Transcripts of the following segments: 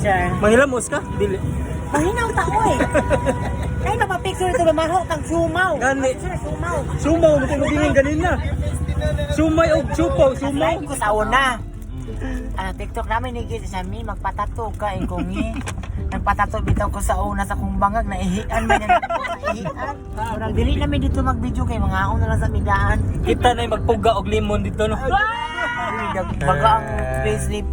picture. Manghilamos ka? Dili. Mahinaw tao eh. Ay, napapicture ito na maho kang sumaw. Gani. Sir, sumaw. Sumaw, mo tayo magingin ganina. Sumay o supaw, sumaw. Live ko sa una. TikTok namin ni Gid sa mi magpatato ka eh kung nagpatato bitaw ko sa una sa kong bangag na ihian man yan. Ihian. Murag dili namin dito mag-video kay mga ako na lang sa midaan. Kita na yung magpuga og limon dito no. Baga ang facelift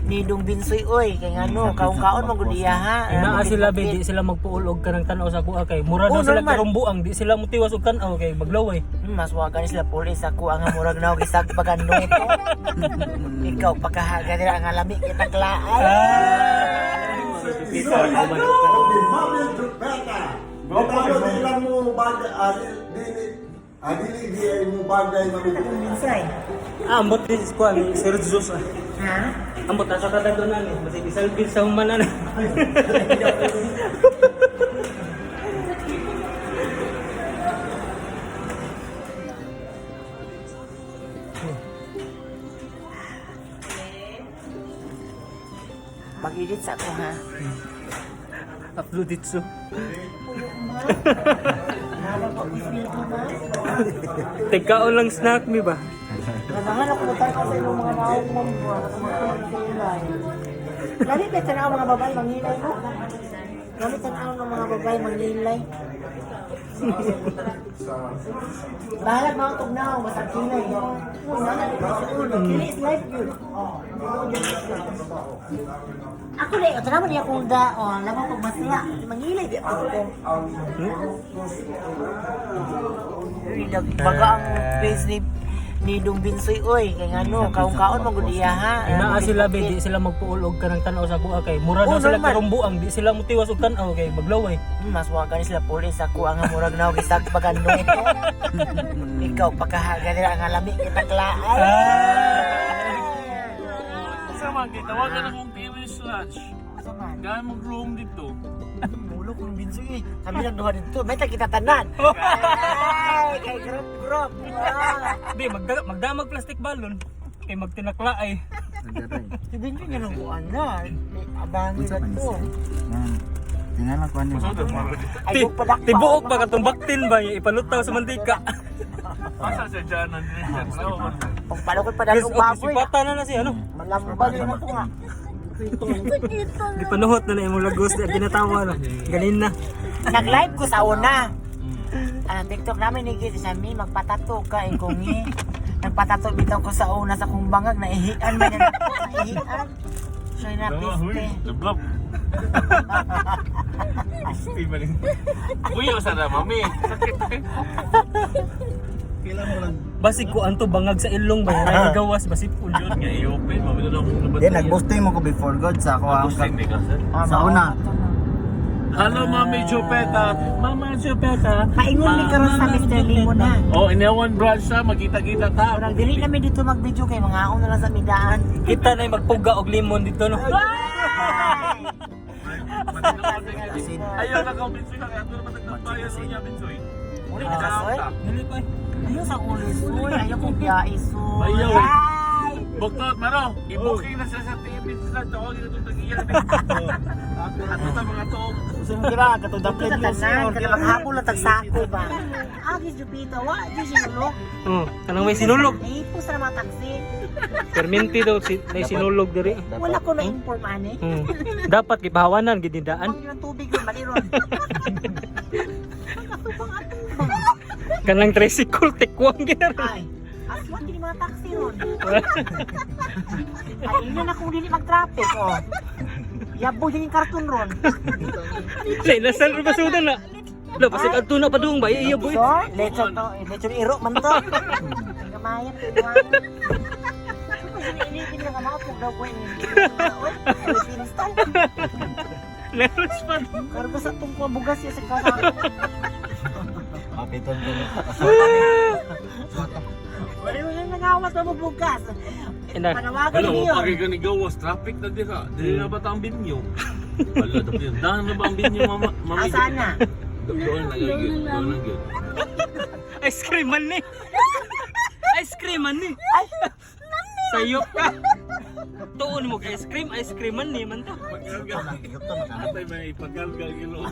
ni Dong Binsoy oy kay ngano kaon-kaon man gud iya ha. Naa sila be, di sila magpuulog ka ng tanaw sa kuha kay mura Oh, daw sila normal. karumbuang, di sila mutiwas og tanaw kay baglaway. Mas wagan sila pulis ako ang murag na og isag pagandong ito. Ikaw pagkahaga nila ang alami kita klaan. Binsoy. Ambot din sa kuha ni Sir Jesus. Ha? Ambot na sa kadagonan eh, masig isalbil sa humanan. Mag-edit sa ako ha. Upload it so. Tekaon lang snack mi ba? Nanahan ako na tayo sa inyong mga naong mga Lali ka tanaw mga babae manghilay mo. Lali tanaw ng mga babae manghilay. Bahalag mga tugnaw, masakilay. Kili is life good. Ako na, ito naman niya kung da, lamang pag masaya, manghilay di ako ko. Baga ang facelift ni Dong Binsoy oy kay ngano kaon-kaon man gud iya ha. Naa sila be, di sila magpuulog ka ng tanaw sa kuha kay mura daw sila normal. karumbuang, di sila mutiwas og tanaw kay baglaway. Mas wagan sila pulis ako ang murag na og isag pagandong ito. Ikaw pagkahaga nila ang alami kita klaan. Sama kita, wag ka na kong PWS Lodge. Asaman. Gaya mag-room dito. Mulok ng Binsoy. Kami lang duha dito, may kita tanan. Ay, kay grop. Be, magdamag plastic balon kay magtinakla ay. Si Binsoy niya nang buwan na. Abangan nila to. Tingnan lang kung ano. Ay, kung padakpa. Tibuok ba katong baktin ba ipalutaw sa mantika. Asa siya dyan ang dinihan? Kung palukot pa Guys, dalong okay, baboy. sipata na si ano. Malambal yun ako nga. Di panuhot na imong lagos di ginatawa na. Ganin na. Nag-live ko sa una. TikTok namin ni Gid sa mi magpatato ka eh kung nagpatato bitaw ko sa una sa kong bangag na ihian man yan. Ihian. So na piste. Deblop. Asti ba rin? Buyo sa na, mami. Sakit eh. Kailan mo lang. Basig ko anto bangag sa ilong ba ay gawas basig pud. Yun nga, i-open. Mami na lang akong nabatay. Then nag-boosting mo ko before God sa ako ang Boosting di ka, sir. sa una. Hello, Mami Chupeta. Mama Chupeta. Paingon ni karon sa Mr. Limo na. Oh, inawan branch sa magkita-kita ta. Orang dili kami dito mag-video kay mga ako na lang sa midaan. Kita na yung magpuga og limon dito no. Ayaw na ka, Binsoy. Kaya ito naman nagtabayan niya, Binsoy. Uli na kasoy. Dili pa. Ayaw sa uli soy, ayaw kong biyahe soy. Ayaw. Ay! Buktot, Maro. I-booking na siya sa TV. Sila, tawagin na itong tagiyan. Ato na mga toog. Di ba, katudapin news yun. Kaya maghapon na tagsako ba? Agis Jupita, wa, di sinulog. Oh, kanang may sinulog. Naipos na mga taksi. Perminti daw si may sinulog diri. Wala ko na-inform, ane. Dapat gipahawanan gididaan. Ang ng tubig yun, maliron. Kanang tricycle tikwang gyud. Ay, aswang din mga taksi ron. Ay, yun na kung dili mag-traffic, oh. Yabo din yung karton ron. Say nasal ra basudan na. Lo basig adto na padung ba iya boy. So, lechon to, lechon iro man to. Kamayan, kamayan. Inipin na kamapog daw ko yung Philippines to. Leros pa. Karga sa itong bugas siya sa kasama. Kapiton ko. Wala mo yung nangawas na mabugas. Ina. Panawagan Hello, niyo. pagi ka ni Gawas. Traffic na di ka. Dili na ba ta ang binyo? Wala, tapi yung dahan na ba ang binyo, mami? Asaan na? Doon na gagawin. Doon na gagawin. Ice cream man ni. Ice cream man ni. Ay, nani Sayop ka. Tuon mo ice cream man ni man to. Atay may pagkalgal gilo.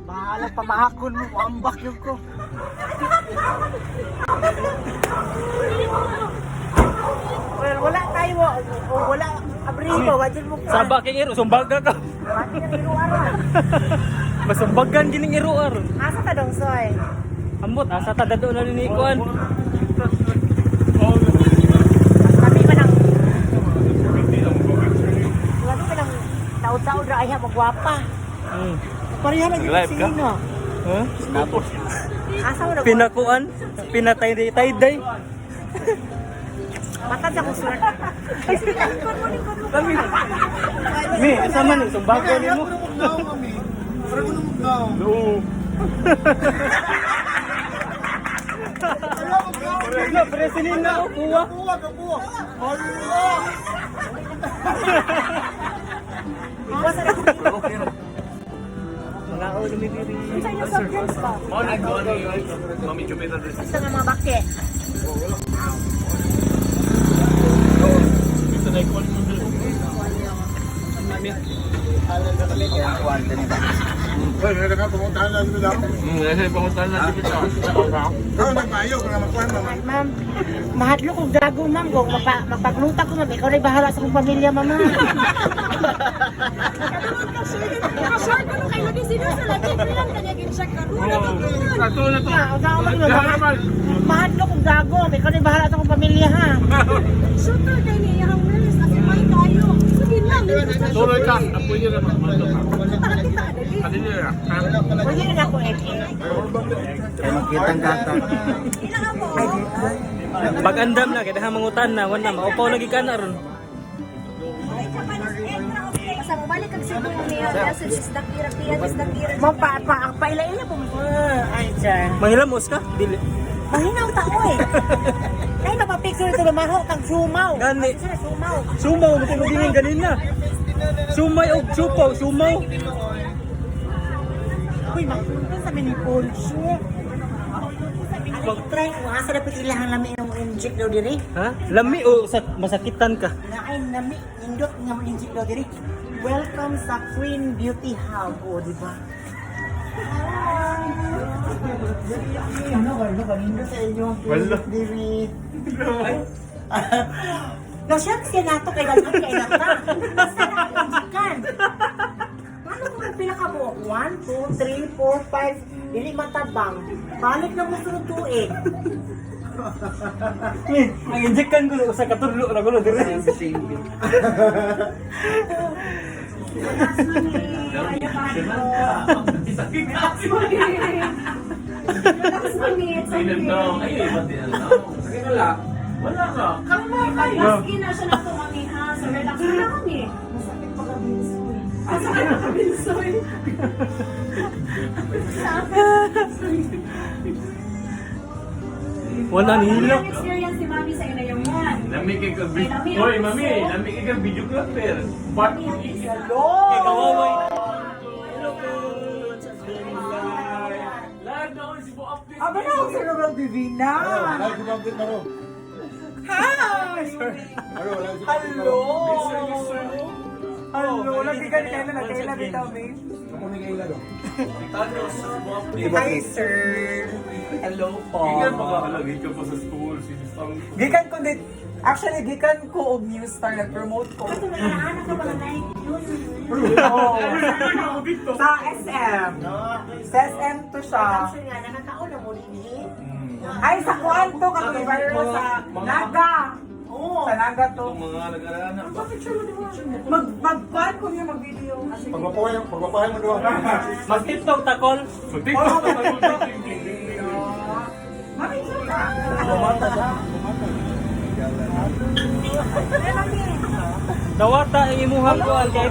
Bahala pa mahakon mo, ambak yung ko. Well, wala tayo, wala abrigo, wajin mo ka. Saba kay iro sumbaga ka. Wajin ang iruaran. Masumbagan gining iruar. Asa ka dong, Soy? Ambot asa ta dado na ni kuan. Kami pa nang taod-taod ra ay magwapa. Pareha na Live yung ka? sino. Huh? Asa mo na Pinakuan, pinatay tay. matad sa kusur. Mi, asa man ni sumbaga nimo? No. Wala presilin na ako kuha. Mga ulo mi diri. Sa inyo subjects ba? Mami chupeta this. Gusto nga mga bake. Gusto na ikon mo dito. Hoy, meron ka pumuntahan lang dito daw. Kasi panguntahan na dito. Ikaw nagpayo kung nga magkuhan mo. Ma'am, mahadlo kong gago, ma'am. Kung magpagluta ko, ma'am. Ikaw na bahala sa kong pamilya, mama. Short ko nung kayo lagi sino sa lagi bilang kanya ginsak ka. Kato na to. Mahadlo kong gago, ma'am. Ikaw na bahala sa kong pamilya, ha. Short ka kay ni yang nurse kasi may kayo. Sige lang. Tuloy ka. Apoy niya na magmando ka. Kita dali. Kanina ya. Pwede na ako, eh. Kaya magkitang kata. Ila ako. Pag-andam na kay daha mangutan na wala maupaw lagi ka na ron. Basta mo balik kag sibo mo niya message is dakira is dakira. Ma'am, paila-ila po. Ay, sir. Manghilamos ka? Dili. Mahinaw tao, eh. Ay, mapapicture ito lumaho kang sumaw. Gani. Sir, sumaw. Sumaw mo tayo din ganina. Sumay og supaw, sumaw. Uy, mapunta sa minipulso. Try ko, asa dapat ilahang lami yung inject daw diri. Ha? Lami o masakitan ka? Naay nami, indot nga mo inject daw diri. Welcome sa Queen Beauty Hub, o, di ba? Ano ba indot sa inyo? Wala. Diri. Nasyat siya nato kay dagat kay nata. Basta na injikan. Ano kung nagpila ka mo? 1, 2, 3, 4, 5, dili matabang. Balik na mo sunod tuig. Ang injekan ko sa katudlo ra gulo dire. Sinip na. Ay, mati na. Sige na lang. Wala ka. Maski na siya na kami ha. So relax na kami. Masakit pa kabinsoy. Wala nila. Experience ni Mami sa ina yung yan. Lami kay kag Hoy, mami, lami kay kag videographer. But Kawaway. Lahat na ako si Bo update. Aba na ako sa Royal Divina. Wala si Mabit na ro. Hi! Wala si Hello! Hello! Lagi ka rin na nagkaila bitaw, babe. Ako ni Kayla ro. Thanos, Bo update. Hi, sir! Hello po. Ikan makakalagay ka pa sa school, sinisang. Gikan ko dit actually gikan ko og News Star nag-promote ko Anak ka pala na yun. sa SM. Sa SM to siya. Sir nga, nakakauna mo rin eh. Ay sa kwarto ka viral sa Naga. Oo. Sa Naga to. Mga nag-arana. Magkuhan ko niya mag-video. Pagpapahay mo doon. Mag TikTok takol. Mag-tiktok na mag-tiktok. Mami, siya. Dawata ang imuhang kuan kay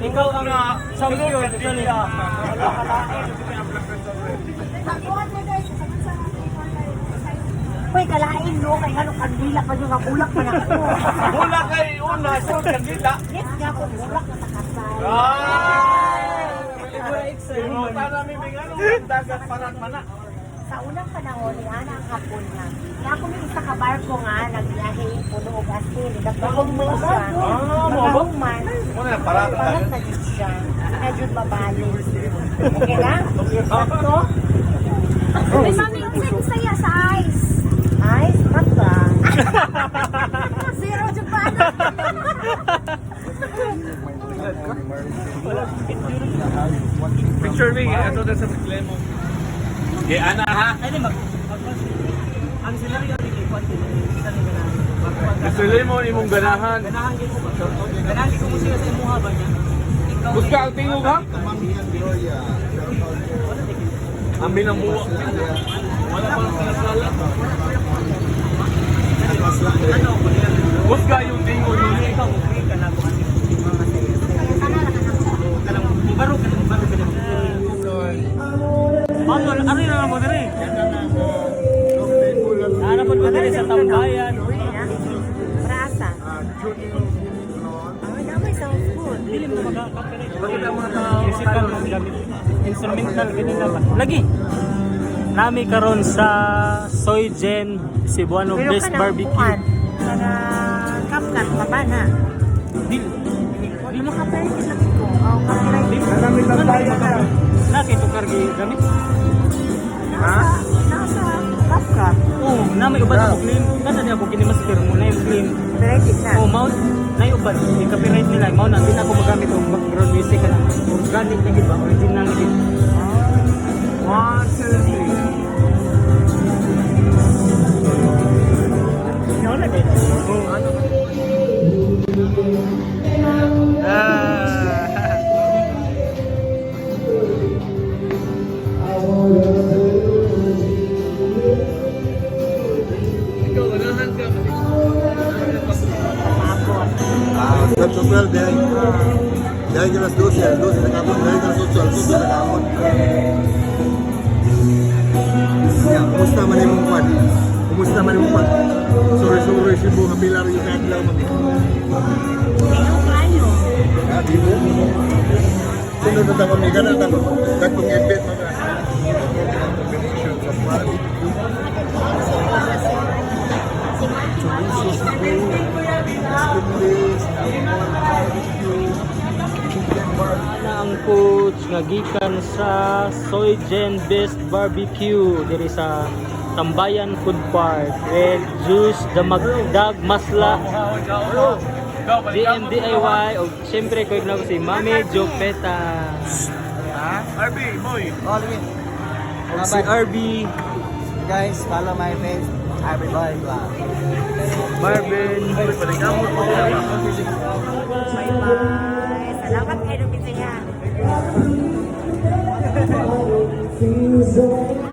ikaw ang champion sa niya. Uy, kalain no, kay ano kandila pa yung bulak pa na ako. Wala kay una, so kandila. Yes, nga ako bulak na nakasal. Ay! Pinuta namin may ano, dagat parat mana. sa unang panahon ni ana ang hapon nga. Na ako may isa ka barko nga nagbiyahe puno og asin, nagdagdag mo siya. Man. Muna na para. Parat na jud siya. Medyo babali. Okay na? Sakto? May mami unsay saya sa ice. Ice? Bata. Zero jud pa na. Picture me, ato na sa reklamo. Okay, ana ha? Ang scenario ni Kwan Reklamo imong ganahan. Ganahan ko mo siya sa imuha ba niya? Gusto ang tingog ha? Ang binamuwa. Wala pa lang salasala. Gusto yung tingog nila. Ikaw okay ka na ko ani. Baro ka na. Ano ari na mo diri? Ana po diri sa tambayan. Brasa. Ay, namay sounds good. Dili mo magka-copyright. Wala mga musical na gamit. Instrumental ganila ba? Lagi. Nami karon sa Soygen Cebuano Best Barbecue. Para kapkat pa ba na? Dili. Di mo kapit lagi ko. Oh, copyright. Nakito kargi gamit. Nasa kapkat. Oh, na may uban ako claim. Kada di ako kinimasker mo na yung claim. Credit na. Oh, mount na yung uban. Yung copyright nila. Mount na. Hindi na ako magamit yung background music ka na. Organic na gid ba? Original na gid. 1, 2, 3. Ano na gid? Oh, ano? Ikaw, ganahan ka. Hanggang sa 12 din. Dahil ka las 12, alas 12 nag-abot. Dahil ka las 8, alas 8 nag-abot. Yeah, kumusta man yung kwan? Kumusta man yung kwan? Sorry, Cebu, nga pilar yung kadlaw mami. Ah, di mo? Sino na tama may ganun tama? Datong event mga. Combination sa barbecue. Ana ang coach nga gikan sa Soygen Best Barbecue diri sa Tambayan Food Park. Red juice, damagdag, masla, DIY o siyempre ko na ko si Mami Jopeta. RB, boy. O si RB Guys, follow my page. Everybody, Marvin. Paligamot mo siya. Bye-bye. Salamat kayo ng bisaya.